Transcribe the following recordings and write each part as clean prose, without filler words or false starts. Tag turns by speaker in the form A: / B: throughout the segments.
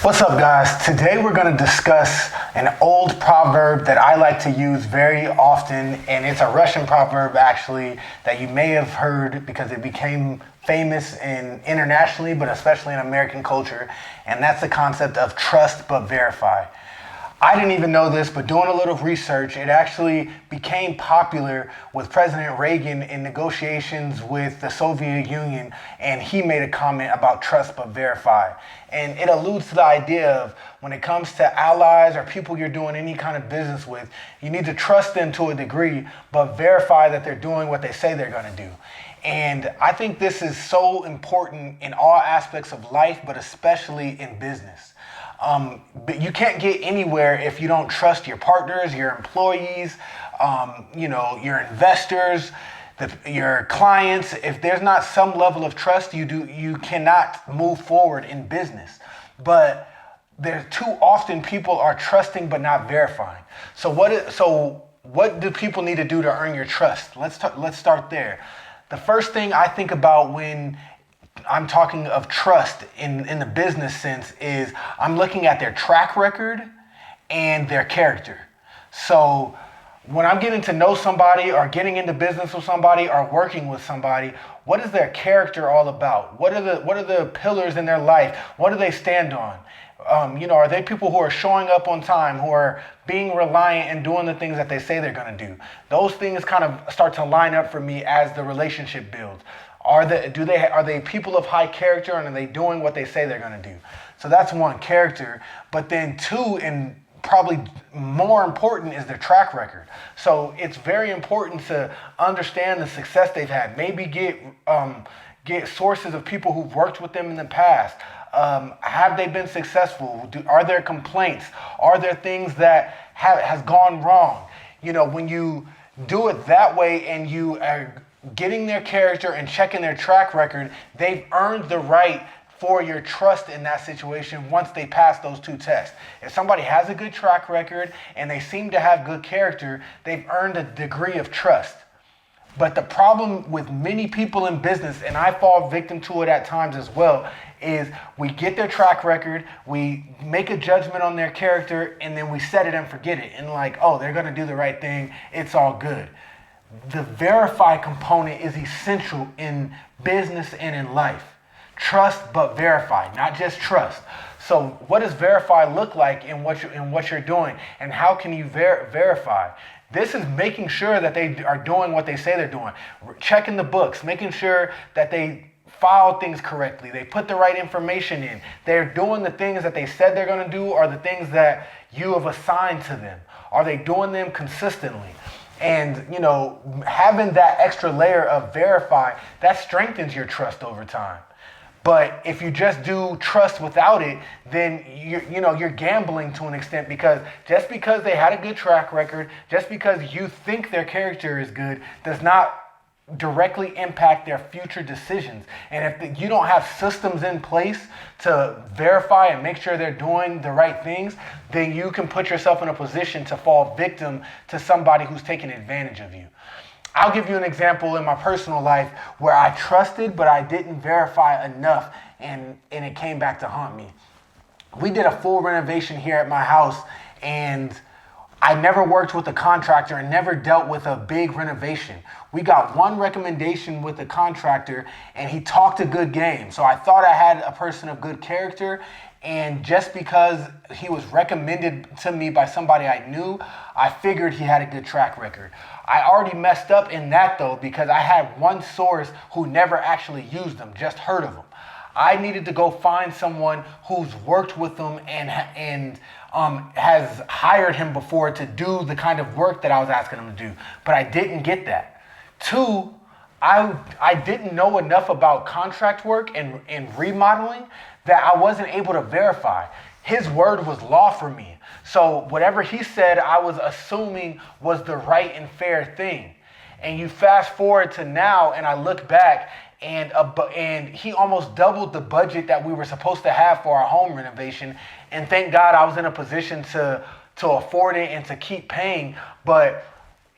A: What's up, guys? Today we're going to discuss an old proverb that I like to use very often, and it's a Russian proverb actually that you may have heard because it became famous internationally, but especially in American culture, and that's the concept of trust but verify. I didn't even know this, but doing a little research, it actually became popular with President Reagan in negotiations with the Soviet Union, and he made a comment about trust but verify. And it alludes to the idea of when it comes to allies or people you're doing any kind of business with, you need to trust them to a degree, but verify that they're doing what they say they're going to do. And I think this is so important in all aspects of life, but especially in business. But you can't get anywhere if you don't trust your partners, your employees, your investors, your clients. If there's not some level of trust, you cannot move forward in business. But there's too often people are trusting but not verifying. So what do people need to do to earn your trust? Let's start there. The first thing I think about when I'm talking of trust in the business sense is I'm looking at their track record and their character. So when I'm getting to know somebody or getting into business with somebody or working with somebody, what is their character all about? What are the pillars in their life? What do they stand on? Are they people who are showing up on time, who are being reliant and doing the things that they say they're going to do? Those things kind of start to line up for me as the relationship builds. Are they people of high character, and are they doing what they say they're going to do? So that's one, character. But then two, and probably more important, is their track record. So it's very important to understand the success they've had. Maybe get sources of people who've worked with them in the past. Have they been successful? Are there complaints? Are there things that has gone wrong? When you do it that way and you are getting their character and checking their track record, they've earned the right for your trust in that situation once they pass those two tests. If somebody has a good track record and they seem to have good character, they've earned a degree of trust. But the problem with many people in business, and I fall victim to it at times as well, is we get their track record, we make a judgment on their character, and then we set it and forget it. And they're going to do the right thing, it's all good. The verify component is essential in business and in life. Trust but verify, not just trust. So what does verify look like in what you're doing, and how can you verify? This is making sure that they are doing what they say they're doing. Checking the books, making sure that they file things correctly. They put the right information in. They're doing the things that they said they're going to do, or the things that you have assigned to them. Are they doing them consistently? And, having that extra layer of verify, that strengthens your trust over time. But if you just do trust without it, then you're gambling to an extent, because just because they had a good track record, just because you think their character is good, does not directly impact their future decisions. And if you don't have systems in place to verify and make sure they're doing the right things, then you can put yourself in a position to fall victim to somebody who's taking advantage of you. I'll give you an example in my personal life where I trusted, but I didn't verify enough, and it came back to haunt me. We did a full renovation here at my house, and I never worked with a contractor and never dealt with a big renovation. We got one recommendation with the contractor, and he talked a good game. So I thought I had a person of good character, and just because he was recommended to me by somebody I knew, I figured he had a good track record. I already messed up in that though, because I had one source who never actually used them, just heard of them. I needed to go find someone who's worked with them and has hired him before to do the kind of work that I was asking him to do. But I didn't get that. Two, I didn't know enough about contract work and remodeling that I wasn't able to verify. His word was law for me. So whatever he said, I was assuming was the right and fair thing. And you fast forward to now, and I look back, and he almost doubled the budget that we were supposed to have for our home renovation. And thank God I was in a position to afford it and to keep paying. But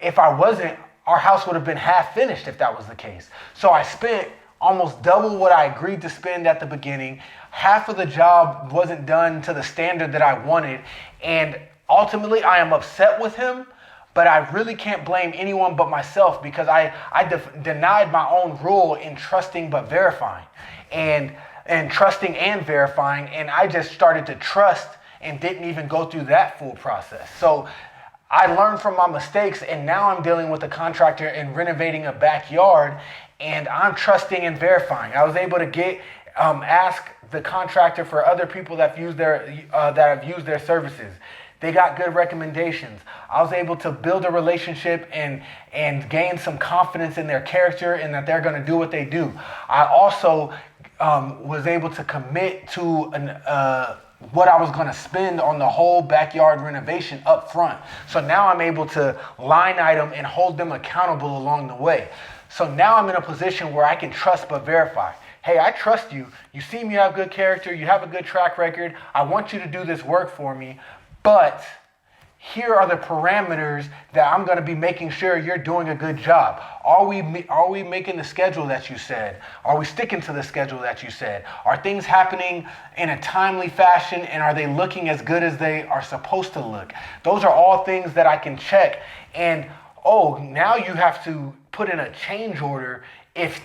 A: if I wasn't, our house would have been half finished if that was the case. So I spent almost double what I agreed to spend at the beginning. Half of the job wasn't done to the standard that I wanted. And ultimately, I am upset with him, but I really can't blame anyone but myself because I denied my own role in trusting but verifying. And trusting and verifying, and I just started to trust and didn't even go through that full process. So I learned from my mistakes, and now I'm dealing with a contractor and renovating a backyard, and I'm trusting and verifying. I was able to ask the contractor for other people that have used their services. They got good recommendations. I was able to build a relationship and gain some confidence in their character and that they're going to do what they do. I also was able to commit to what I was going to spend on the whole backyard renovation up front. So now I'm able to line item and hold them accountable along the way. So now I'm in a position where I can trust but verify. Hey, I trust you. You seem you have good character. You have a good track record. I want you to do this work for me. But here are the parameters that I'm going to be making sure you're doing a good job. Are we making the schedule that you said? Are we sticking to the schedule that you said? Are things happening in a timely fashion, and are they looking as good as they are supposed to look? Those are all things that I can check. And now you have to put in a change order if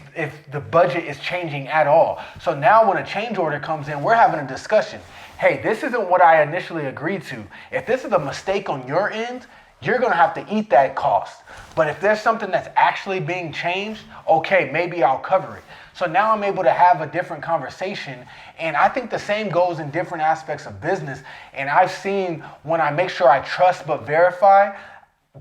A: the budget is changing at all. So now when a change order comes in, we're having a discussion. Hey, this isn't what I initially agreed to. If this is a mistake on your end, you're going to have to eat that cost. But if there's something that's actually being changed, okay, maybe I'll cover it. So now I'm able to have a different conversation. And I think the same goes in different aspects of business. And I've seen when I make sure I trust but verify,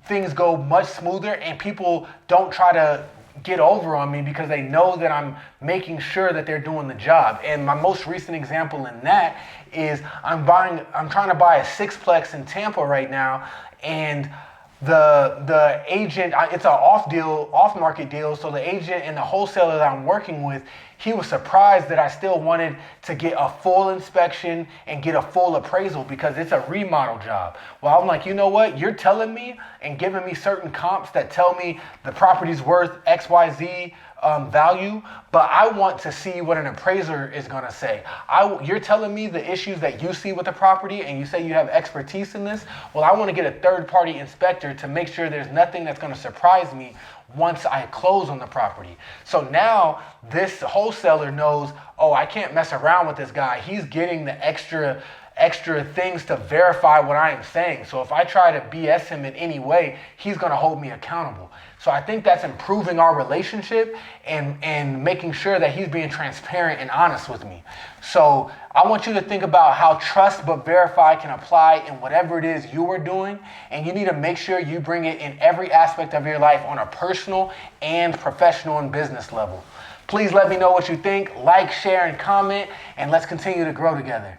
A: things go much smoother and people don't try to get over on me because they know that I'm making sure that they're doing the job. And my most recent example in that is I'm trying to buy a sixplex in Tampa right now, and the agent, it's an off market deal, so the agent and the wholesaler that I'm working with, he was surprised that I still wanted to get a full inspection and get a full appraisal because it's a remodel job. Well, I'm like, you know what? You're telling me and giving me certain comps that tell me the property's worth XYZ value, but I want to see what an appraiser is going to say. You're telling me the issues that you see with the property and you say you have expertise in this. Well, I want to get a third-party inspector to make sure there's nothing that's going to surprise me once I close on the property. So now this wholesaler knows, I can't mess around with this guy. He's getting the extra things to verify what I am saying. So if I try to BS him in any way, he's going to hold me accountable. So I think that's improving our relationship and making sure that he's being transparent and honest with me. So I want you to think about how trust but verify can apply in whatever it is you are doing. And you need to make sure you bring it in every aspect of your life on a personal and professional and business level. Please let me know what you think. Like, share, and comment, and let's continue to grow together.